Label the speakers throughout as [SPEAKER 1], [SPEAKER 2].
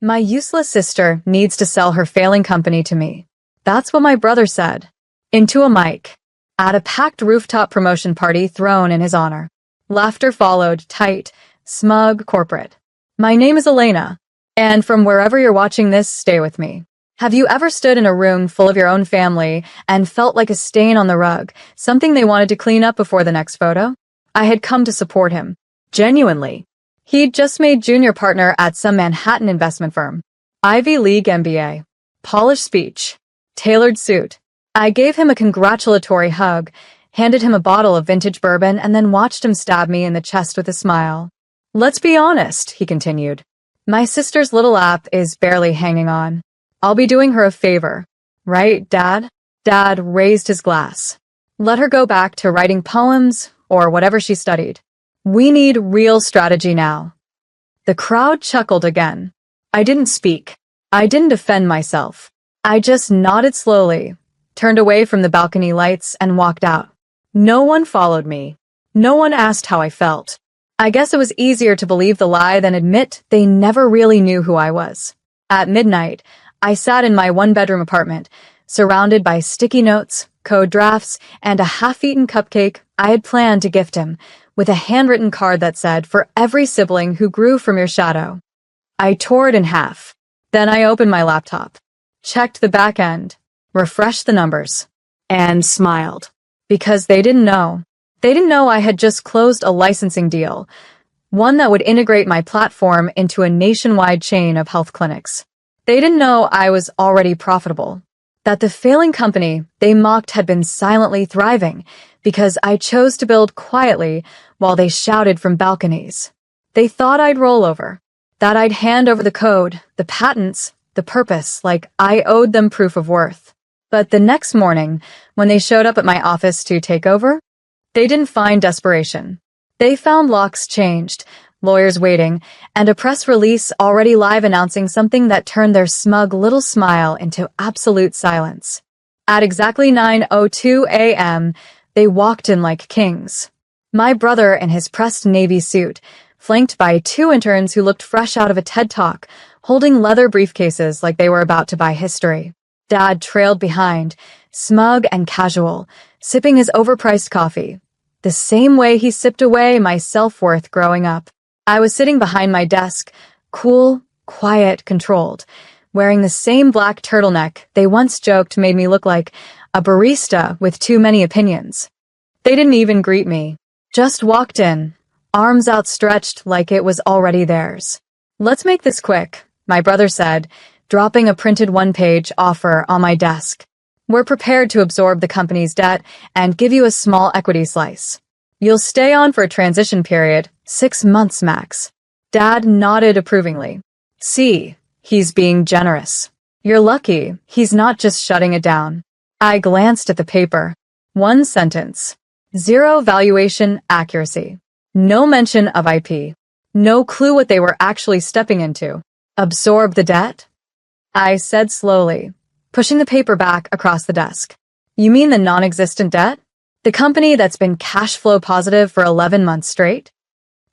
[SPEAKER 1] My useless sister needs to sell her failing company to me. That's what my brother said. Into a mic. At a packed rooftop promotion party thrown in his honor. Laughter followed, tight, smug, corporate. My name is Elena, and from wherever you're watching this, stay with me. Have you ever stood in a room full of your own family and felt like a stain on the rug, something they wanted to clean up before the next photo? I had come to support him. Genuinely. He'd just made junior partner at some Manhattan investment firm. Ivy League MBA. Polished speech. Tailored suit. I gave him a congratulatory hug, handed him a bottle of vintage bourbon, and then watched him stab me in the chest with a smile. Let's be honest, he continued. My sister's little app is barely hanging on. I'll be doing her a favor. Right, Dad? Dad raised his glass. Let her go back to writing poems or whatever she studied. We need real strategy now. The crowd chuckled again. I didn't speak. I didn't defend myself. I just nodded slowly, turned away from the balcony lights, and walked out. No one followed me. No one asked how I felt. I guess it was easier to believe the lie than admit they never really knew who I was. At midnight, I sat in my one-bedroom apartment, surrounded by sticky notes, code drafts, and a half-eaten cupcake I had planned to gift him, with a handwritten card that said, "For every sibling who grew from your shadow." I tore it in half. Then I opened my laptop, checked the back end, refreshed the numbers, and smiled. Because they didn't know. They didn't know I had just closed a licensing deal, one that would integrate my platform into a nationwide chain of health clinics. They didn't know I was already profitable, that the failing company they mocked had been silently thriving because I chose to build quietly while they shouted from balconies. They thought I'd roll over, that I'd hand over the code, the patents, the purpose, like I owed them proof of worth. But the next morning, when they showed up at my office to take over, they didn't find desperation. They found locks changed, lawyers waiting, and a press release already live announcing something that turned their smug little smile into absolute silence. At exactly 9:02 a.m., they walked in like kings. My brother in his pressed navy suit, flanked by two interns who looked fresh out of a TED Talk, holding leather briefcases like they were about to buy history. Dad trailed behind, smug and casual, sipping his overpriced coffee, the same way he sipped away my self-worth growing up. I was sitting behind my desk, cool, quiet, controlled, wearing the same black turtleneck they once joked made me look like a barista with too many opinions. They didn't even greet me, just walked in, arms outstretched like it was already theirs. Let's make this quick, my brother said, dropping a printed one-page offer on my desk. We're prepared to absorb the company's debt and give you a small equity slice. You'll stay on for a transition period, 6 months max. Dad nodded approvingly. See, he's being generous. You're lucky he's not just shutting it down. I glanced at the paper. One sentence. 0 valuation accuracy. No mention of IP. No clue what they were actually stepping into. Absorb the debt? I said slowly, pushing the paper back across the desk. You mean the non-existent debt? The company that's been cash flow positive for 11 months straight?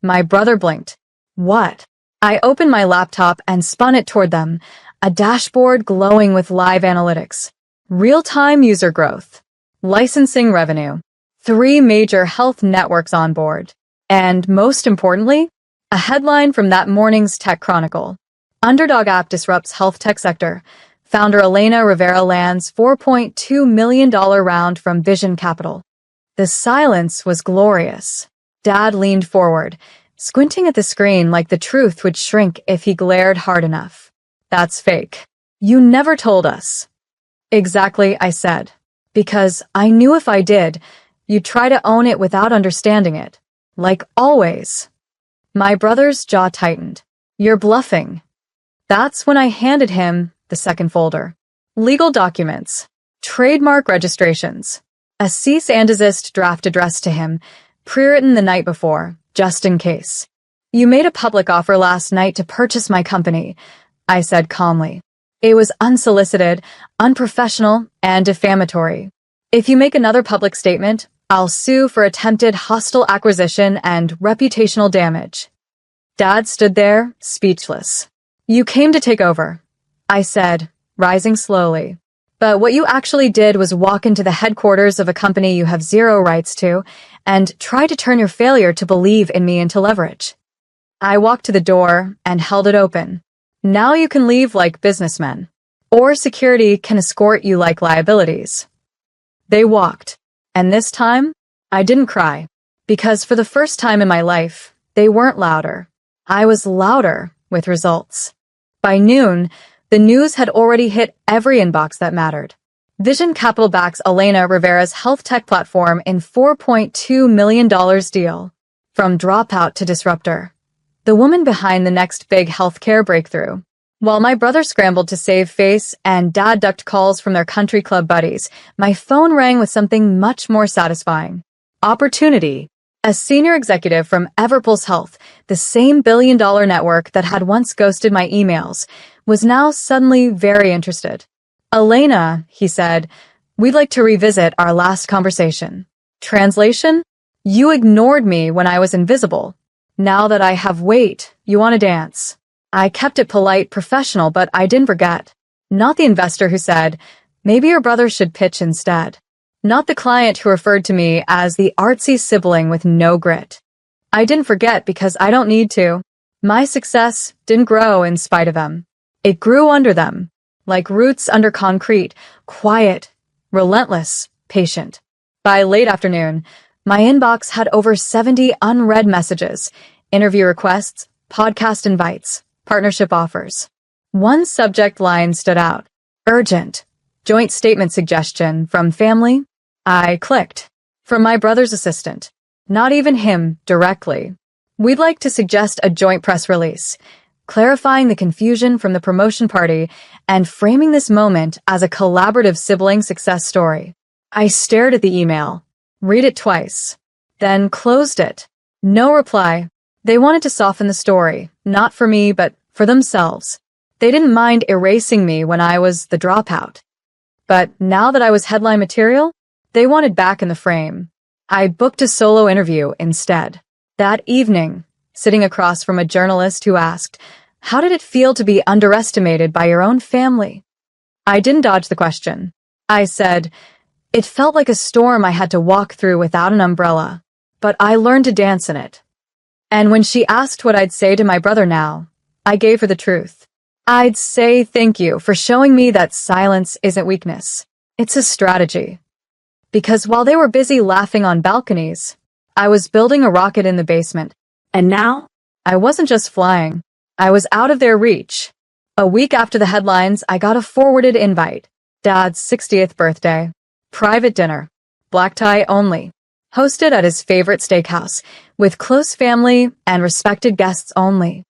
[SPEAKER 1] My brother blinked. What? I opened my laptop and spun it toward them, a dashboard glowing with live analytics. Real-time user growth. Licensing revenue. 3 major health networks on board. And most importantly, a headline from that morning's Tech Chronicle. Underdog app disrupts health tech sector. Founder Elena Rivera lands $4.2 million round from Vision Capital. The silence was glorious. Dad leaned forward, squinting at the screen like the truth would shrink if he glared hard enough. That's fake. You never told us. Exactly, I said. Because I knew if I did, you'd try to own it without understanding it. Like always. My brother's jaw tightened. You're bluffing. That's when I handed him the second folder. Legal documents. Trademark registrations. A cease and desist draft addressed to him, pre-written the night before, just in case. You made a public offer last night to purchase my company, I said calmly. It was unsolicited, unprofessional, and defamatory. If you make another public statement, I'll sue for attempted hostile acquisition and reputational damage. Dad stood there, speechless. You came to take over, I said, rising slowly. But what you actually did was walk into the headquarters of a company you have zero rights to and try to turn your failure to believe in me into leverage. I walked to the door and held it open. Now you can leave like businessmen, or security can escort you like liabilities. They walked, and this time, I didn't cry, because for the first time in my life, they weren't louder. I was louder with results. By noon, the news had already hit every inbox that mattered. Vision Capital backs Elena Rivera's health tech platform in $4.2 million deal. From Dropout to Disruptor. The woman behind the next big healthcare breakthrough. While my brother scrambled to save face and dad ducked calls from their country club buddies, my phone rang with something much more satisfying. Opportunity. A senior executive from Everpulse Health, the same billion-dollar network that had once ghosted my emails, was now suddenly very interested. Elena, he said, we'd like to revisit our last conversation. Translation? You ignored me when I was invisible. Now that I have weight, you want to dance. I kept it polite, professional, but I didn't forget. Not the investor who said, maybe your brother should pitch instead. Not the client who referred to me as the artsy sibling with no grit. I didn't forget because I don't need to. My success didn't grow in spite of them. It grew under them, like roots under concrete, quiet, relentless, patient. By late afternoon, my inbox had over 70 unread messages, interview requests, podcast invites, partnership offers. One subject line stood out. Urgent. Joint statement suggestion from family. I clicked. From my brother's assistant. Not even him, directly. We'd like to suggest a joint press release, clarifying the confusion from the promotion party and framing this moment as a collaborative sibling success story. I stared at the email. Read it twice. Then closed it. No reply. They wanted to soften the story, not for me, but for themselves. They didn't mind erasing me when I was the dropout. But now that I was headline material, they wanted back in the frame. I booked a solo interview instead. That evening, sitting across from a journalist who asked, how did it feel to be underestimated by your own family? I didn't dodge the question. I said, it felt like a storm I had to walk through without an umbrella, but I learned to dance in it. And when she asked what I'd say to my brother now, I gave her the truth. I'd say thank you for showing me that silence isn't weakness. It's a strategy. Because while they were busy laughing on balconies, I was building a rocket in the basement. And now, I wasn't just flying. I was out of their reach. A week after the headlines, I got a forwarded invite. Dad's 60th birthday. Private dinner. Black tie only. Hosted at his favorite steakhouse, with close family and respected guests only.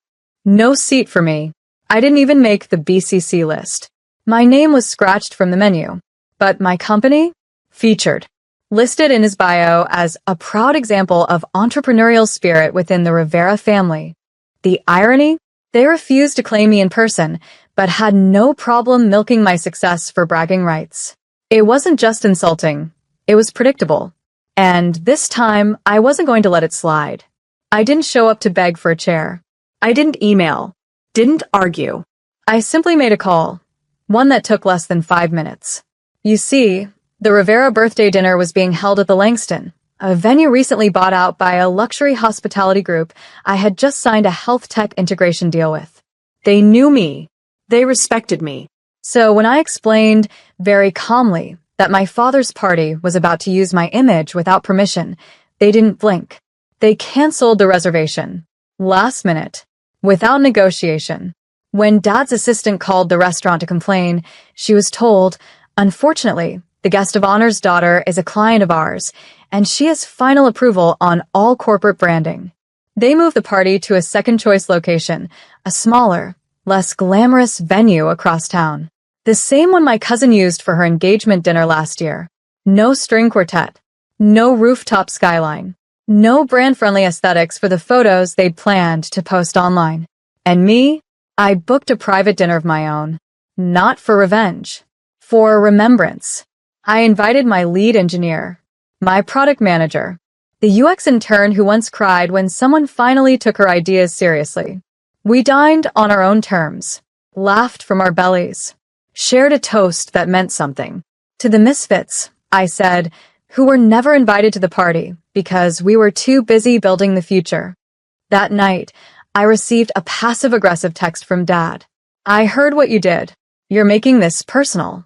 [SPEAKER 1] No seat for me. I didn't even make the BCC list. My name was scratched from the menu. But my company? Featured. Listed in his bio as a proud example of entrepreneurial spirit within the Rivera family. The irony? They refused to claim me in person, but had no problem milking my success for bragging rights. It wasn't just insulting. It was predictable. And this time, I wasn't going to let it slide. I didn't show up to beg for a chair. I didn't email. Didn't argue. I simply made a call. One that took less than 5 minutes. You see, the Rivera birthday dinner was being held at the Langston, a venue recently bought out by a luxury hospitality group I had just signed a health tech integration deal with. They knew me. They respected me. So when I explained, very calmly, that my father's party was about to use my image without permission, they didn't blink. They canceled the reservation. Last minute. Without negotiation. When Dad's assistant called the restaurant to complain, she was told, unfortunately, the guest of honor's daughter is a client of ours, and she has final approval on all corporate branding. They moved the party to a second-choice location, a smaller, less glamorous venue across town. The same one my cousin used for her engagement dinner last year. No string quartet. No rooftop skyline. No brand-friendly aesthetics for the photos they'd planned to post online. And me? I booked a private dinner of my own. Not for revenge. For remembrance. I invited my lead engineer. My product manager. The UX intern who once cried when someone finally took her ideas seriously. We dined on our own terms, laughed from our bellies, shared a toast that meant something. To the misfits, I said, who were never invited to the party because we were too busy building the future. That night, I received a passive-aggressive text from Dad. "I heard what you did. You're making this personal."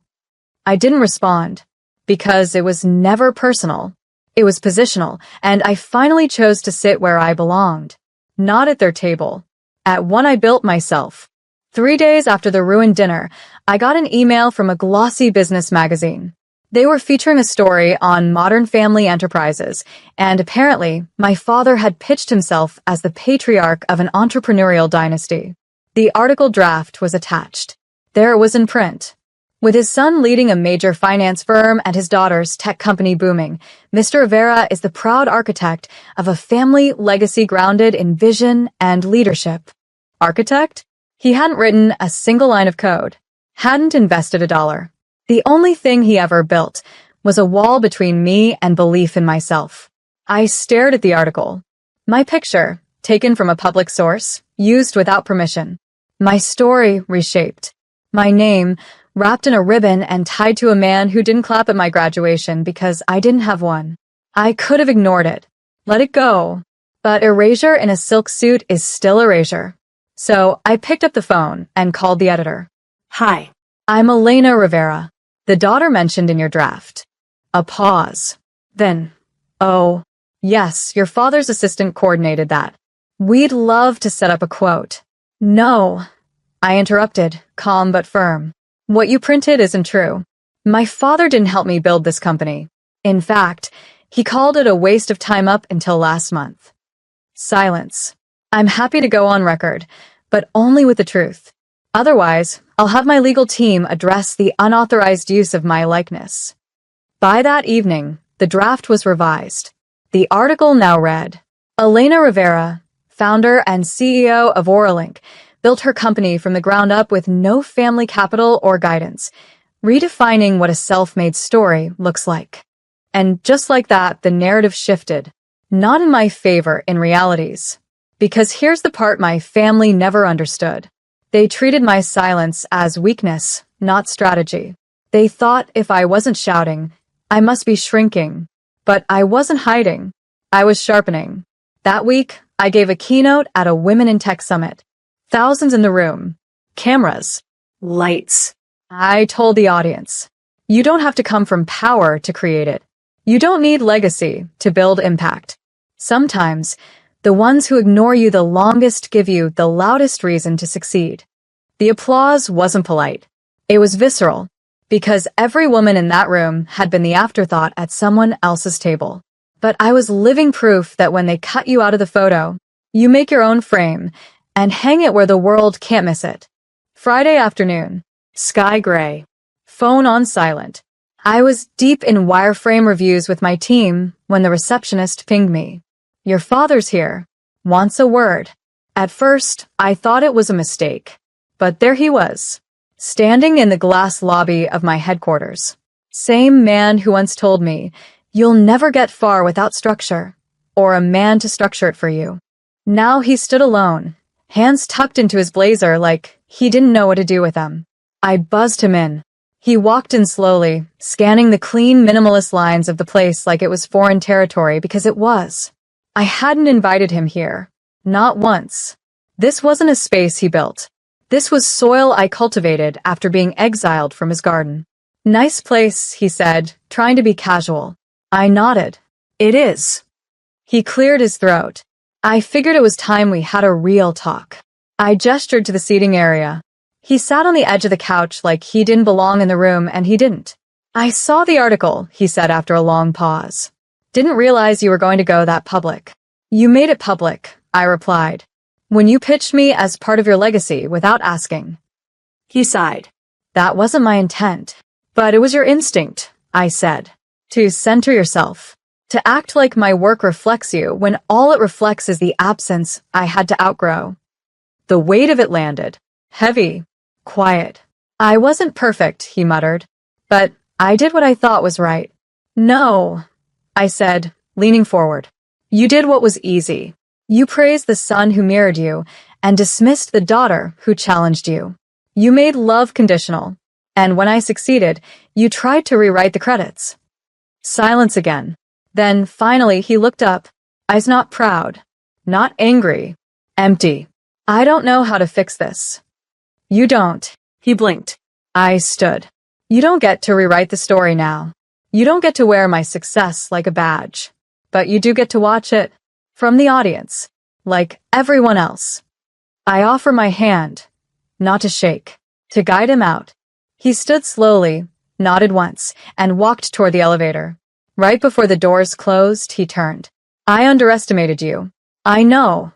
[SPEAKER 1] I didn't respond, because it was never personal. It was positional, and I finally chose to sit where I belonged. Not at their table. At one I built myself. 3 days after the ruined dinner, I got an email from a glossy business magazine. They were featuring a story on modern family enterprises, and apparently, my father had pitched himself as the patriarch of an entrepreneurial dynasty. The article draft was attached. There it was in print. With his son leading a major finance firm and his daughter's tech company booming, Mr. Rivera is the proud architect of a family legacy grounded in vision and leadership. Architect? He hadn't written a single line of code, hadn't invested $1. The only thing he ever built was a wall between me and belief in myself. I stared at the article. My picture, taken from a public source, used without permission. My story reshaped. My name, wrapped in a ribbon and tied to a man who didn't clap at my graduation because I didn't have one. I could have ignored it, let it go. But erasure in a silk suit is still erasure. So I picked up the phone and called the editor. "Hi, I'm Elena Rivera, the daughter mentioned in your draft." A pause. Then, "Oh, yes, your father's assistant coordinated that. We'd love to set up a quote." "No," I interrupted, calm but firm. "What you printed isn't true. My father didn't help me build this company. In fact, he called it a waste of time up until last month." Silence. "I'm happy to go on record, but only with the truth. Otherwise, I'll have my legal team address the unauthorized use of my likeness." By that evening, the draft was revised. The article now read, "Elena Rivera, founder and CEO of Oralink, built her company from the ground up with no family capital or guidance, redefining what a self-made story looks like." And just like that, the narrative shifted. Not in my favor in realities. Because here's the part my family never understood. They treated my silence as weakness, not strategy. They thought if I wasn't shouting, I must be shrinking. But I wasn't hiding. I was sharpening. That week, I gave a keynote at a Women in Tech Summit. Thousands in the room. Cameras. Lights. I told the audience, you don't have to come from power to create it. You don't need legacy to build impact. Sometimes, the ones who ignore you the longest give you the loudest reason to succeed. The applause wasn't polite. It was visceral, because every woman in that room had been the afterthought at someone else's table. But I was living proof that when they cut you out of the photo, you make your own frame and hang it where the world can't miss it. Friday afternoon, sky gray, phone on silent. I was deep in wireframe reviews with my team when the receptionist pinged me. "Your father's here. Wants a word." At first, I thought it was a mistake. But there he was, standing in the glass lobby of my headquarters. Same man who once told me, "You'll never get far without structure, or a man to structure it for you." Now he stood alone, hands tucked into his blazer like he didn't know what to do with them. I buzzed him in. He walked in slowly, scanning the clean, minimalist lines of the place like it was foreign territory because it was. I hadn't invited him here. Not once. This wasn't a space he built. This was soil I cultivated after being exiled from his garden. "Nice place," he said, trying to be casual. I nodded. "It is." He cleared his throat. I figured it was time we had a real talk. I gestured to the seating area. He sat on the edge of the couch like he didn't belong in the room, and he didn't. "I saw the article," he said after a long pause. "Didn't realize you were going to go that public." "You made it public," I replied, "when you pitched me as part of your legacy without asking." He sighed. "That wasn't my intent. But it was your instinct," I said. "To center yourself. To act like my work reflects you when all it reflects is the absence I had to outgrow." The weight of it landed. Heavy. Quiet. "I wasn't perfect," he muttered. "But I did what I thought was right." "No," I said, leaning forward. "You did what was easy. You praised the son who mirrored you, and dismissed the daughter who challenged you. You made love conditional, and when I succeeded, you tried to rewrite the credits. Silence again. Then, finally, he looked up, eyes not proud, not angry, empty. I don't know how to fix this. You don't. He blinked. I stood. You don't get to rewrite the story now. You don't get to wear my success like a badge. But you do get to watch it from the audience, like everyone else. I offer my hand, not to shake, to guide him out. He stood slowly, nodded once, and walked toward the elevator. Right before the doors closed, he turned. I underestimated you. I know.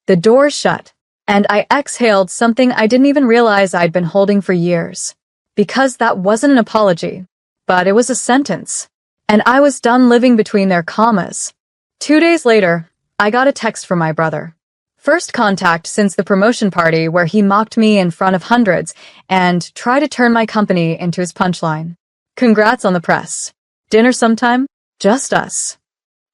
[SPEAKER 1] The door shut, and I exhaled something I didn't even realize I'd been holding for years. Because that wasn't an apology, but it was a sentence. And I was done living between their commas. 2 days later, I got a text from my brother. First contact since the promotion party where he mocked me in front of hundreds and tried to turn my company into his punchline. Congrats on the press. Dinner sometime? Just us.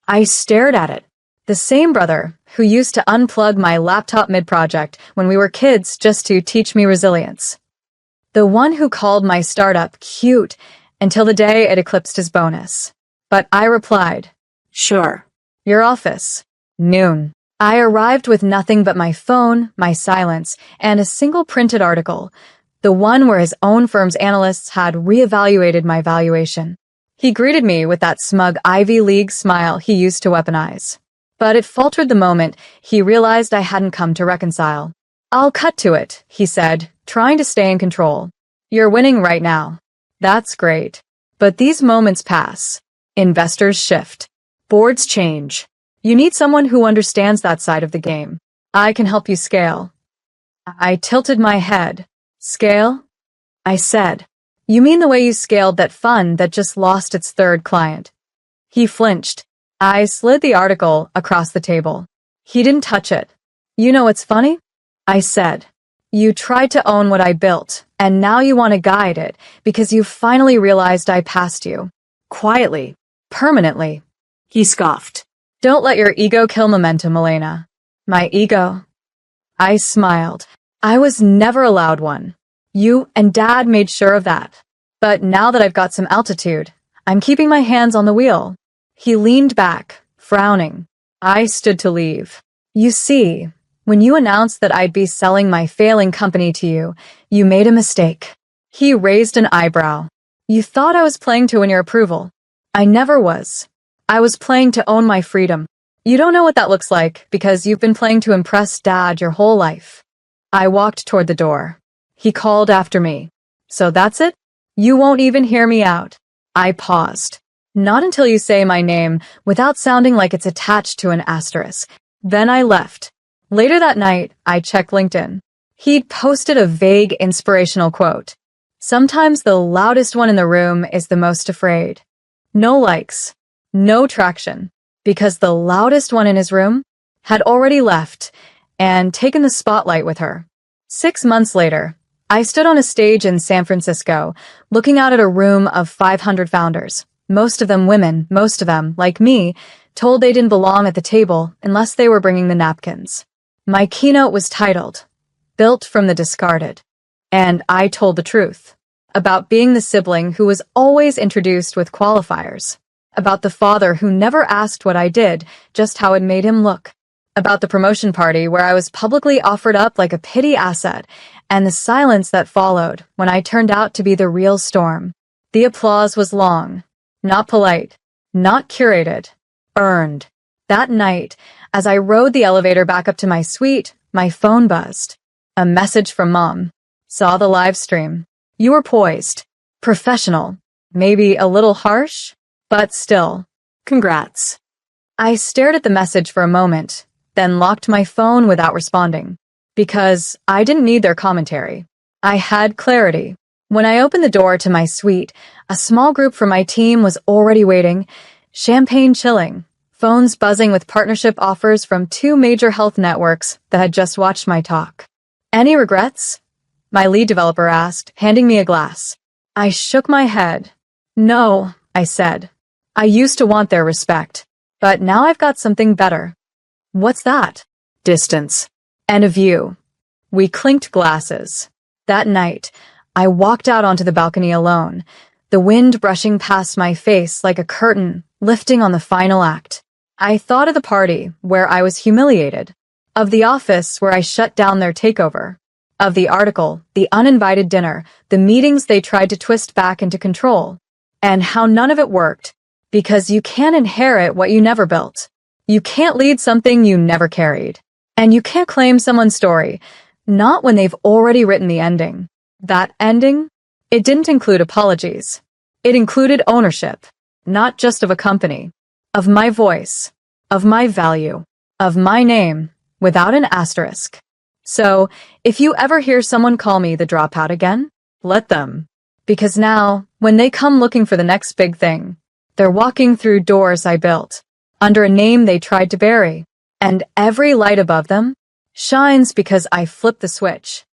[SPEAKER 1] I stared at it. The same brother who used to unplug my laptop mid-project when we were kids just to teach me resilience. The one who called my startup cute until the day it eclipsed his bonus. But I replied, sure. Your office. Noon. I arrived with nothing but my phone, my silence, and a single printed article, the one where his own firm's analysts had reevaluated my valuation. He greeted me with that smug Ivy League smile he used to weaponize. But it faltered the moment he realized I hadn't come to reconcile. I'll cut to it, he said, trying to stay in control. You're winning right now. That's great. But these moments pass. Investors shift. Boards change. You need someone who understands that side of the game. I can help you scale. I tilted my head. Scale? I said. You mean the way you scaled that fund that just lost its third client? He flinched. I slid the article across the table. He didn't touch it. You know what's funny? I said. You tried to own what I built, and now you want to guide it because you finally realized I passed you. Quietly. Permanently. He scoffed. Don't let your ego kill momentum, Elena. My ego? I smiled. I was never allowed one. You and Dad made sure of that. But now that I've got some altitude, I'm keeping my hands on the wheel. He leaned back, frowning. I stood to leave. You see, when you announced that I'd be selling my failing company to you, you made a mistake. He raised an eyebrow. You thought I was playing to win your approval. I never was. I was playing to own my freedom. You don't know what that looks like because you've been playing to impress Dad your whole life. I walked toward the door. He called after me. So that's it? You won't even hear me out. I paused. Not until you say my name without sounding like it's attached to an asterisk. Then I left. Later that night, I checked LinkedIn. He'd posted a vague inspirational quote. Sometimes the loudest one in the room is the most afraid. No likes. No traction. Because the loudest one in his room had already left and taken the spotlight with her. 6 months later, I stood on a stage in San Francisco, looking out at a room of 500 founders, most of them women, most of them, like me, told they didn't belong at the table unless they were bringing the napkins. My keynote was titled, Built from the Discarded. And I told the truth. About being the sibling who was always introduced with qualifiers. About the father who never asked what I did, just how it made him look. About the promotion party where I was publicly offered up like a pity asset, and the silence that followed when I turned out to be the real storm. The applause was long, not polite, not curated, earned. That night, as I rode the elevator back up to my suite, my phone buzzed. A message from Mom. Saw the live stream. You were poised. Professional. Maybe a little harsh, but still. Congrats. I stared at the message for a moment, then locked my phone without responding. Because I didn't need their commentary. I had clarity. When I opened the door to my suite, a small group from my team was already waiting, champagne chilling, phones buzzing with partnership offers from 2 major health networks that had just watched my talk. Any regrets? My lead developer asked, handing me a glass. I shook my head. No, I said. I used to want their respect, but now I've got something better. What's that? Distance. And a view. We clinked glasses. That night, I walked out onto the balcony alone, the wind brushing past my face like a curtain lifting on the final act. I thought of the party where I was humiliated, of the office where I shut down their takeover, of the article, the uninvited dinner, the meetings they tried to twist back into control, and how none of it worked, because you can't inherit what you never built. You can't lead something you never carried. And you can't claim someone's story, not when they've already written the ending. That ending? It didn't include apologies. It included ownership, not just of a company, of my voice, of my value, of my name, without an asterisk. So, if you ever hear someone call me the dropout again, let them. Because now, when they come looking for the next big thing, they're walking through doors I built, under a name they tried to bury, and every light above them shines because I flipped the switch.